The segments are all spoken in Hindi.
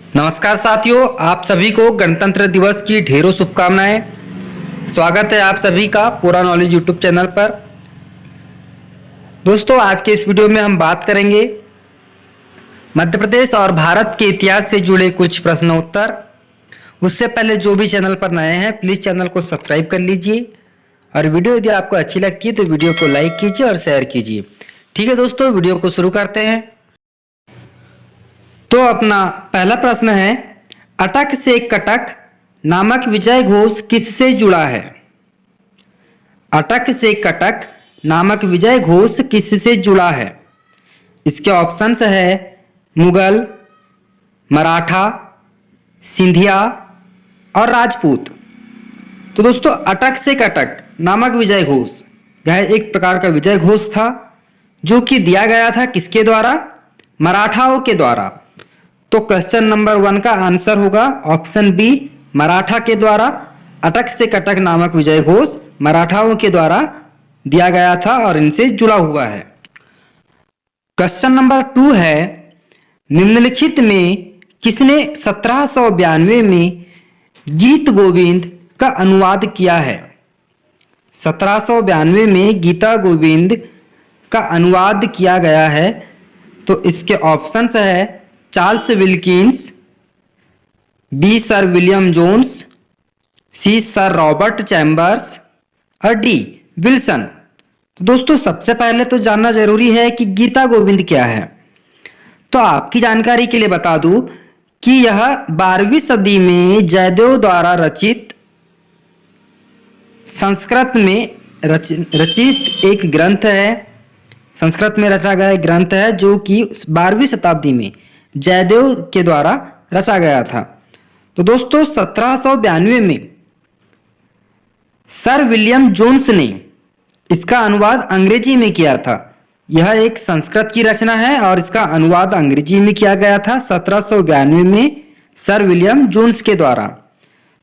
नमस्कार साथियों, आप सभी को गणतंत्र दिवस की ढेरों शुभकामनाएं। स्वागत है आप सभी का पूरा नॉलेज यूट्यूब चैनल पर। दोस्तों, आज के इस वीडियो में हम बात करेंगे मध्य प्रदेश और भारत के इतिहास से जुड़े कुछ प्रश्न उत्तर। उससे पहले जो भी चैनल पर नए हैं प्लीज़ चैनल को सब्सक्राइब कर लीजिए और वीडियो यदि आपको अच्छी लगती है तो वीडियो को लाइक कीजिए और शेयर कीजिए। ठीक है दोस्तों, वीडियो को शुरू करते हैं। तो अपना पहला प्रश्न है, अटक से कटक नामक विजय घोष किससे जुड़ा है? अटक से कटक नामक विजय घोष किससे जुड़ा है? इसके ऑप्शंस है मुगल, मराठा, सिंधिया और राजपूत। तो दोस्तों, अटक से कटक नामक विजय घोष यह एक प्रकार का विजय घोष था जो कि दिया गया था किसके द्वारा? मराठाओं के द्वारा। तो क्वेश्चन नंबर 1 का आंसर होगा ऑप्शन बी, मराठा के द्वारा। अटक से कटक नामक विजय घोष मराठाओं के द्वारा दिया गया था और इनसे जुड़ा हुआ है। क्वेश्चन नंबर 2 है, निम्नलिखित में किसने 1792 में गीत गोविंद का अनुवाद किया है? 1792 में गीता गोविंद का अनुवाद किया गया है। तो इसके ऑप्शंस है Charles Wilkins, B sir William Jones, C sir Robert Chambers और डी विल्सन। तो दोस्तों, सबसे पहले तो जानना जरूरी है कि गीता गोविंद क्या है। तो आपकी जानकारी के लिए बता दूं कि यह 12वीं सदी में जयदेव द्वारा रचित संस्कृत में रचित एक ग्रंथ है। संस्कृत में रचा गया एक ग्रंथ है जो कि 12वीं शताब्दी में जयदेव के द्वारा रचा गया था। तो दोस्तों, 1792 में सर विलियम जोन्स ने इसका अनुवाद अंग्रेजी में किया था। यह एक संस्कृत की रचना है और इसका अनुवाद अंग्रेजी में किया गया था 1792 में सर विलियम जोन्स के द्वारा।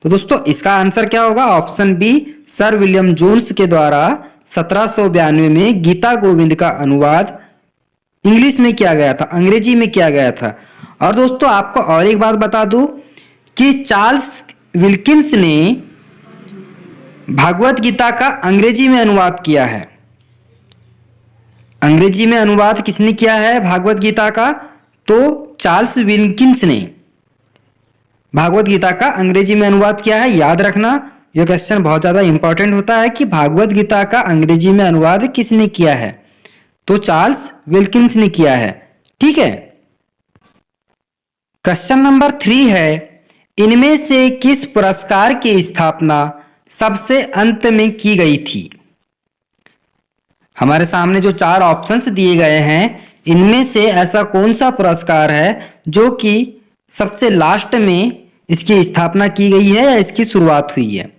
तो दोस्तों, इसका आंसर क्या होगा? Option B, sir William Jones के द्वारा 1792 में गीता गोविंद का अनुवाद इंग्लिश में किया गया था, अंग्रेजी में किया गया था। और दोस्तों, आपको और एक बात बता दूं कि चार्ल्स विल्किंस ने भागवत गीता का अंग्रेजी में अनुवाद किया है। अंग्रेजी में अनुवाद किसने किया है भागवत गीता का? तो चार्ल्स विल्किंस ने भागवत गीता का अंग्रेजी में अनुवाद किया है। याद रखना, यह क्वेश्चन बहुत ज्यादा इंपॉर्टेंट होता है कि भागवत गीता का अंग्रेजी में अनुवाद किसने किया है? तो चार्ल्स विल्किंस ने किया है। ठीक है। क्वेश्चन नंबर 3 है, इनमें से किस पुरस्कार की स्थापना सबसे अंत में की गई थी? हमारे सामने जो 4 ऑप्शंस दिए गए हैं, इनमें से ऐसा कौन सा पुरस्कार है जो कि सबसे लास्ट में इसकी स्थापना की गई है या इसकी शुरुआत हुई है?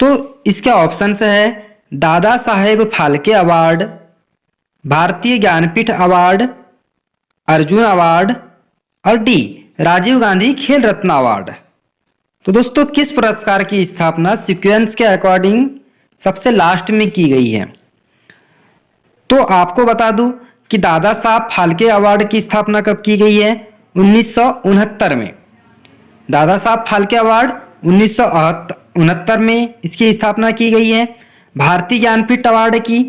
तो इसके ऑप्शंस है दादा साहेब फाल्के अवार्ड, भारतीय ज्ञानपीठ अवार्ड, अर्जुन अवार्ड और डी राजीव गांधी खेल रत्न अवार्ड। तो दोस्तों, किस पुरस्कार की स्थापना सीक्वेंस के अकॉर्डिंग सबसे लास्ट में की गई है? तो आपको बता दूं कि दादा साहब फाल्के अवार्ड की स्थापना कब की गई है? 1969 में। दादा साहब फाल्के अवार्ड 1969 में इसकी स्थापना की गई है। भारतीय ज्ञानपीठ अवार्ड की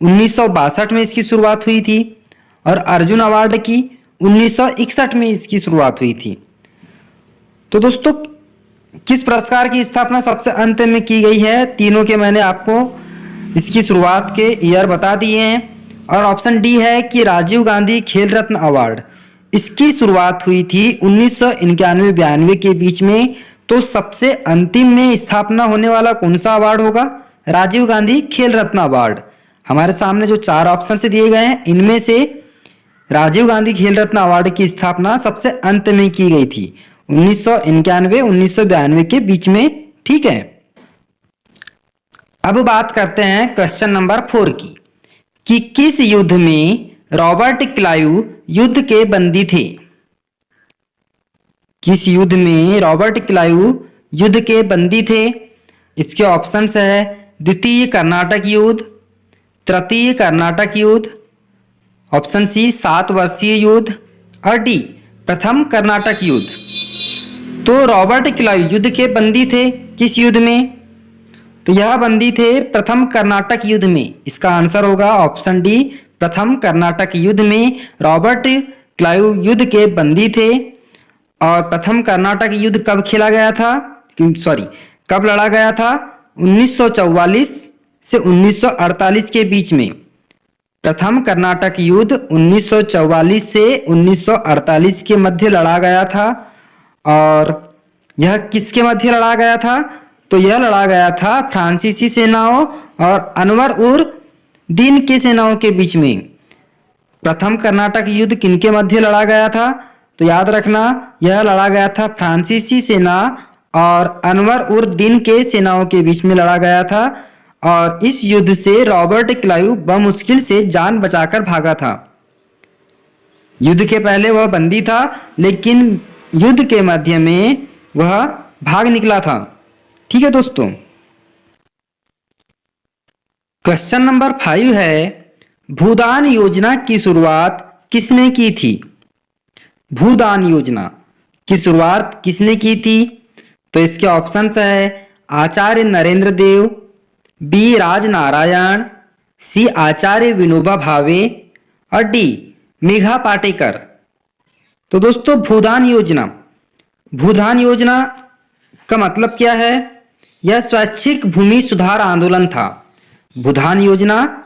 1962 में इसकी शुरुआत हुई थी और अर्जुन अवार्ड की 1961 में इसकी शुरुआत हुई थी। तो दोस्तों, किस पुरस्कार की स्थापना सबसे अंत में की गई है? तीनों के मैंने आपको इसकी शुरुआत के ईयर बता दिए हैं और ऑप्शन डी है कि राजीव गांधी खेल रत्न अवार्ड। इसकी शुरुआत हुई थी 1991-92 के बीच में। तो सबसे अंतिम में स्थापना होने वाला कौन सा अवार्ड होगा? राजीव गांधी खेल रत्न अवार्ड। हमारे सामने जो 4 ऑप्शन से दिए गए हैं, इनमें से राजीव गांधी खेल रत्न अवार्ड की स्थापना सबसे अंत में की गई थी 1991-1992 के बीच में। ठीक है। अब बात करते हैं क्वेश्चन नंबर 4 की कि किस युद्ध में रॉबर्ट क्लाइव युद्ध के बंदी थे? किस युद्ध में रॉबर्ट क्लाइव युद्ध के बंदी थे? इसके ऑप्शंस है द्वितीय कर्नाटक युद्ध, तृतीय कर्नाटक युद्ध, ऑप्शन सी 7 वर्षीय युद्ध और डी प्रथम कर्नाटक युद्ध। तो रॉबर्ट क्लाइव युद्ध के बंदी थे किस युद्ध में? तो यह बंदी थे प्रथम कर्नाटक युद्ध में। इसका आंसर होगा ऑप्शन डी, प्रथम कर्नाटक युद्ध में रॉबर्ट क्लाइव युद्ध के बंदी थे। और प्रथम कर्नाटक युद्ध कब खेला गया था, कब लड़ा गया था? 1944 से 1948 के बीच में। प्रथम कर्नाटक युद्ध 1944 से 1948 के मध्य लड़ा गया था। और यह किसके मध्य लड़ा गया था? तो यह लड़ा गया था फ्रांसीसी सेनाओं और अनवर उर दिन के सेनाओं के बीच में। प्रथम कर्नाटक युद्ध किनके मध्य लड़ा गया था? तो याद रखना, यह लड़ा गया था फ्रांसीसी सेना और अनवर उर दिन के सेनाओं के बीच में लड़ा गया था। और इस युद्ध से रॉबर्ट क्लाइव बमुश्किल से जान बचाकर भागा था। युद्ध के पहले वह बंदी था, लेकिन युद्ध के मध्य में वह भाग निकला था। ठीक है दोस्तों। क्वेश्चन नंबर 5 है, भूदान योजना की शुरुआत किसने की थी? भूदान योजना की शुरुआत किसने की थी? तो इसके ऑप्शंस है आचार्य नरेंद्र देव, बी राजनारायण, सी आचार्य विनोबा भावे और डी मेघा पाटेकर। तो दोस्तों भूदान योजना का मतलब क्या है? यह स्वैच्छिक भूमि सुधार आंदोलन था। भूदान योजना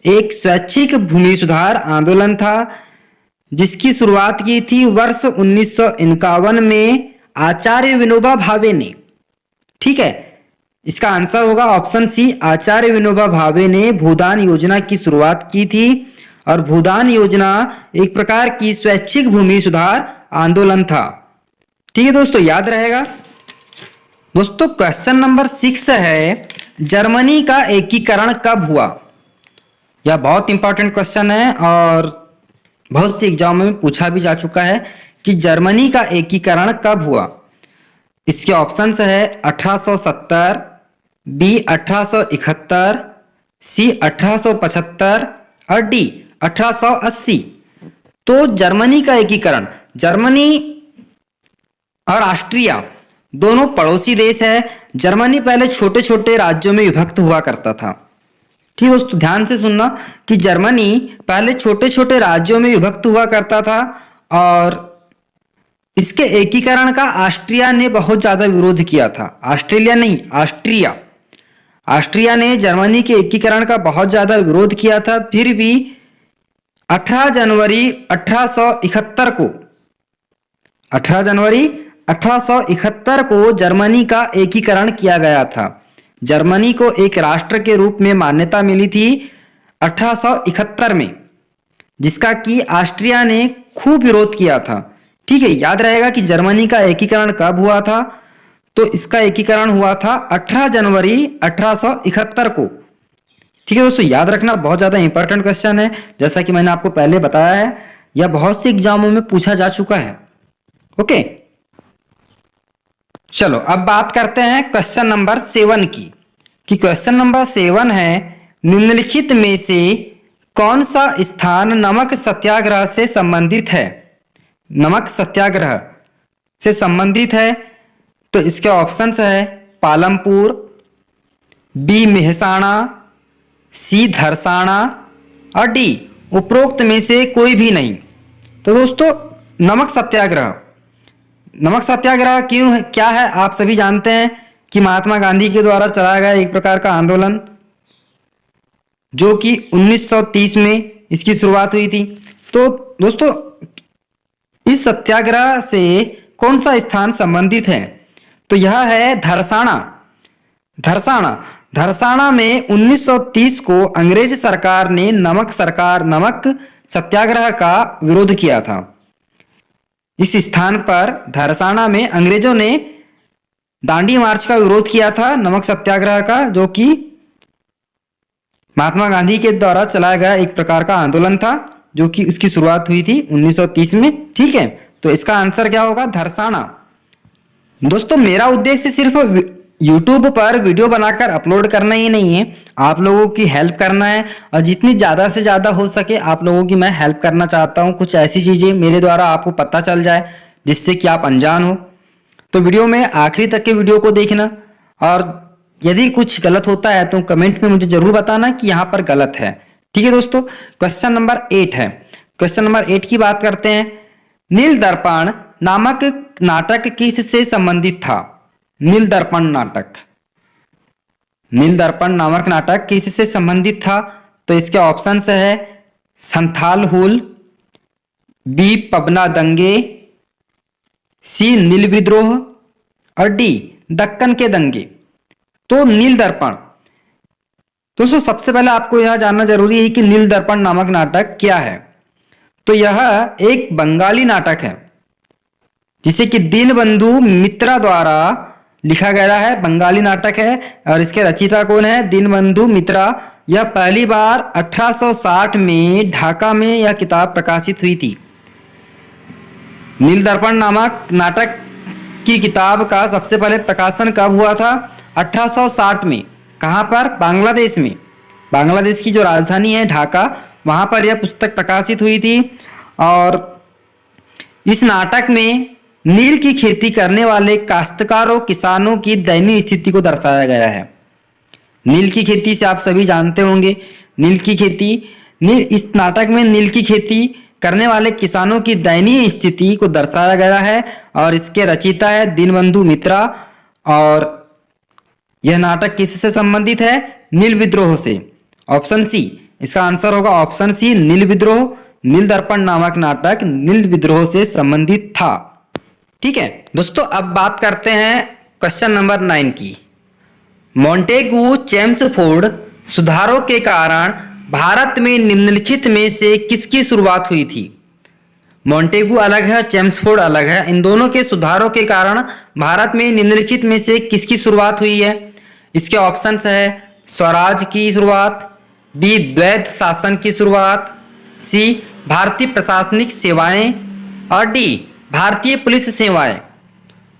एक स्वैच्छिक भूमि सुधार आंदोलन था जिसकी शुरुआत की थी वर्ष 1951 में आचार्य विनोबा भावे ने। ठीक है, इसका आंसर होगा ऑप्शन सी, आचार्य विनोबा भावे ने भूदान योजना की शुरुआत की थी। और भूदान योजना एक प्रकार की स्वैच्छिक भूमि सुधार आंदोलन था। ठीक है दोस्तों, याद रहेगा। दोस्तों क्वेश्चन नंबर 6 है, जर्मनी का एकीकरण कब हुआ? यह बहुत इंपॉर्टेंट क्वेश्चन है और बहुत सी एग्जाम में पूछा भी जा चुका है कि जर्मनी का एकीकरण कब हुआ। इसके ऑप्शंस है 1870, बी 1871, सी 1875 और डी 1880। तो जर्मनी का एकीकरण, जर्मनी और ऑस्ट्रिया दोनों पड़ोसी देश है। जर्मनी पहले छोटे छोटे राज्यों में विभक्त हुआ करता था। ठीक है दोस्तों, ध्यान से सुनना कि जर्मनी पहले छोटे छोटे राज्यों में विभक्त हुआ करता था और इसके एकीकरण का ऑस्ट्रिया ने बहुत ज्यादा विरोध किया था। ऑस्ट्रेलिया नहीं, ऑस्ट्रिया। ऑस्ट्रिया ने जर्मनी के एकीकरण का बहुत ज्यादा विरोध किया था। फिर भी 18 जनवरी 1871 को जर्मनी का एकीकरण किया गया था। जर्मनी को एक राष्ट्र के रूप में मान्यता मिली थी 1871 में, जिसका कि ऑस्ट्रिया ने खूब विरोध किया था। ठीक है, याद रहेगा कि जर्मनी का एकीकरण कब हुआ था? तो इसका एकीकरण हुआ था 18 जनवरी 1871 को। ठीक है दोस्तों, याद रखना, बहुत ज्यादा इंपॉर्टेंट क्वेश्चन है। जैसा कि मैंने आपको पहले बताया है, यह बहुत से एग्जामों में पूछा जा चुका है। ओके, चलो अब बात करते हैं क्वेश्चन नंबर 7 की। कि क्वेश्चन नंबर 7 है, निम्नलिखित में से कौन सा स्थान नमक सत्याग्रह से संबंधित है? नमक सत्याग्रह से संबंधित है। तो इसके ऑप्शंस है पालमपुर, बी मेहसाणा, सी धरसाणा और डी उपरोक्त में से कोई भी नहीं। तो दोस्तों नमक सत्याग्रह क्यों है, क्या है? आप सभी जानते हैं कि महात्मा गांधी के द्वारा चलाया गया एक प्रकार का आंदोलन, जो कि 1930 में इसकी शुरुआत हुई थी। तो दोस्तों इस सत्याग्रह से कौन सा स्थान संबंधित है? तो यह है धरसाणा में 1930 को अंग्रेज सरकार ने नमक सत्याग्रह का विरोध किया था। इस स्थान पर धरसाणा में अंग्रेजों ने दांडी मार्च का विरोध किया था, नमक सत्याग्रह का, जो कि महात्मा गांधी के द्वारा चलाया गया एक प्रकार का आंदोलन था, जो कि उसकी शुरुआत हुई थी 1930 में। ठीक है, तो इसका आंसर क्या होगा? धरसाणा। दोस्तों मेरा उद्देश्य सिर्फ YouTube पर वीडियो बनाकर अपलोड करना ही नहीं है, आप लोगों की हेल्प करना है। और जितनी ज़्यादा से ज़्यादा हो सके आप लोगों की मैं हेल्प करना चाहता हूँ। कुछ ऐसी चीज़ें मेरे द्वारा आपको पता चल जाए जिससे कि आप अनजान हो। तो वीडियो में आखिरी तक के वीडियो को देखना, और यदि कुछ गलत होता है तो कमेंट में मुझे जरूर बताना कि यहाँ पर गलत है। ठीक है दोस्तों, क्वेश्चन नंबर 8 है। क्वेश्चन नंबर 8 की बात करते हैं। नील दर्पण नामक नाटक किससे संबंधित था? नील दर्पण नाटक, नील दर्पण नामक नाटक किससे संबंधित था? तो इसके ऑप्शंस है संथाल हुल, बी पबना दंगे, सी नील विद्रोह और डी दक्कन के दंगे। तो नील दर्पण, दोस्तों सबसे पहले आपको यह जानना जरूरी है कि नील दर्पण नामक नाटक क्या है। तो यह एक बंगाली नाटक है जिसे कि दीनबंधु मित्रा द्वारा लिखा गया है। बंगाली नाटक है और इसके रचयिता कौन है? दीनबंधु मित्रा। यह पहली बार 1860 में ढाका में यह किताब प्रकाशित हुई थी। नील दर्पण नामक नाटक की किताब का सबसे पहले प्रकाशन कब हुआ था? 1860 में। कहाँ पर? बांग्लादेश में। बांग्लादेश की जो राजधानी है ढाका, वहाँ पर यह पुस्तक प्रकाशित हुई थी। और इस नाटक में नील की खेती करने वाले काश्तकारों किसानों की दयनीय स्थिति को दर्शाया गया है। नील की खेती से आप सभी जानते होंगे, नील की खेती, इस नाटक में नील की खेती करने वाले किसानों की दयनीय स्थिति को दर्शाया गया है। और इसके रचयिता है दीनबंधु मित्रा। और यह नाटक किससे संबंधित है? नील विद्रोह से। ऑप्शन सी, इसका आंसर होगा ऑप्शन सी, नील विद्रोह। नील दर्पण नामक नाटक नील विद्रोह से संबंधित था। ठीक है दोस्तों, अब बात करते हैं क्वेश्चन नंबर 9 की। मॉन्टेगू चेम्सफोर्ड सुधारों के कारण भारत में निम्नलिखित में से किसकी शुरुआत हुई थी? मॉन्टेगू अलग है, चेम्सफोर्ड अलग है। इन दोनों के सुधारों के कारण भारत में निम्नलिखित में से किसकी शुरुआत हुई है? इसके ऑप्शंस है स्वराज की शुरुआत, बी द्वैध शासन की शुरुआत, सी भारतीय प्रशासनिक सेवाएं और डी भारतीय पुलिस सेवाएं।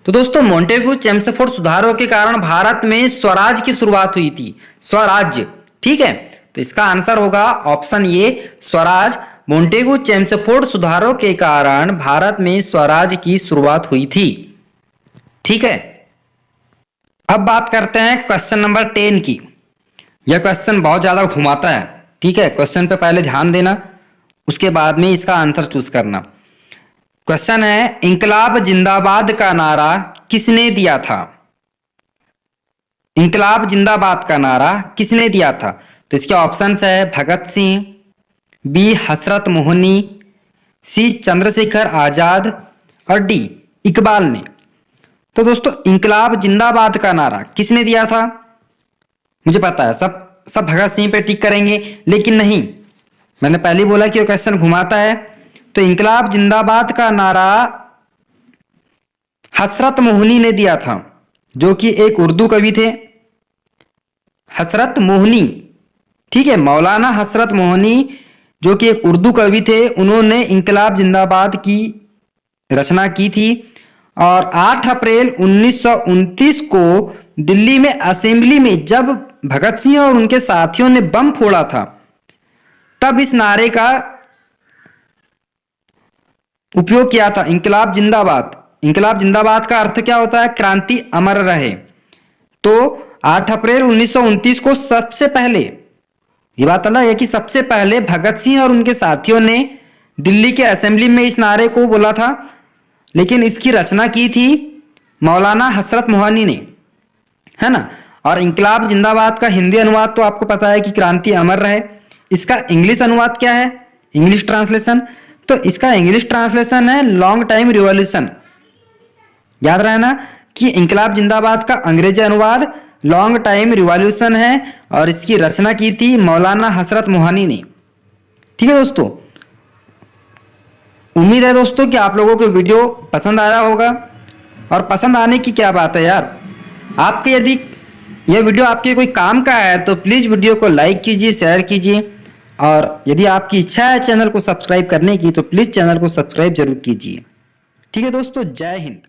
तो दोस्तों मॉन्टेगू चेम्सफोर्ड सुधारों के कारण भारत में स्वराज की शुरुआत हुई थी। स्वराज्य, ठीक है। तो इसका आंसर होगा option A, Swaraj. Montagu Chelmsford सुधारों के कारण भारत में स्वराज की शुरुआत हुई थी। ठीक है, अब बात करते हैं क्वेश्चन नंबर 10 की। यह क्वेश्चन बहुत ज्यादा घुमाता है। ठीक है, क्वेश्चन पे पहले ध्यान देना, उसके बाद में इसका आंसर चूज करना। क्वेश्चन है, इंकलाब जिंदाबाद का नारा किसने दिया था? इंकलाब जिंदाबाद का नारा किसने दिया था? तो इसके ऑप्शंस है भगत सिंह, बी हसरत मोहनी, सी चंद्रशेखर आजाद और डी इकबाल ने। तो दोस्तों इंकलाब जिंदाबाद का नारा किसने दिया था? मुझे पता है सब भगत सिंह पे टिक करेंगे, लेकिन नहीं, मैंने पहले ही बोला कि वो क्वेश्चन घुमाता है। तो इंकलाब जिंदाबाद का नारा हसरत मोहनी ने दिया था, जो कि एक उर्दू कवि थे। हसरत मोहनी, ठीक है, मौलाना हसरत मोहनी जो कि एक उर्दू कवि थे, उन्होंने इंकलाब जिंदाबाद की रचना की थी। और 8 अप्रैल 1929 को दिल्ली में असेंबली में जब भगत सिंह और उनके साथियों ने बम फोड़ा था, तब इस नारे का उपयोग किया था, इंकलाब जिंदाबाद। इंकलाब जिंदाबाद का अर्थ क्या होता है? क्रांति अमर रहे। तो 8 अप्रैल 1929 को सबसे पहले, ये बात अलग है कि सबसे पहले भगत सिंह और उनके साथियों ने दिल्ली के असेंबली में इस नारे को बोला था, लेकिन इसकी रचना की थी मौलाना हसरत मोहनी ने, है ना। और इंकलाब जिंदाबाद का हिंदी अनुवाद तो आपको पता है कि क्रांति अमर रहे। इसका इंग्लिश अनुवाद क्या है? इंग्लिश ट्रांसलेशन, तो इसका इंग्लिश ट्रांसलेशन है लॉन्ग टाइम रिवॉल्यूशन। याद रहना कि इंकलाब जिंदाबाद का अंग्रेजी अनुवाद लॉन्ग टाइम रिवॉल्यूशन है और इसकी रचना की थी मौलाना हसरत मोहनी ने। ठीक है दोस्तों, उम्मीद है दोस्तों कि आप लोगों को वीडियो पसंद आया होगा। और पसंद आने की क्या बात है यार, आपके यदि यह वीडियो आपके कोई काम का है तो प्लीज़ वीडियो को लाइक कीजिए, शेयर कीजिए। और यदि आपकी इच्छा है चैनल को सब्सक्राइब करने की तो प्लीज़ चैनल को सब्सक्राइब जरूर कीजिए। ठीक है दोस्तों, जय हिंद।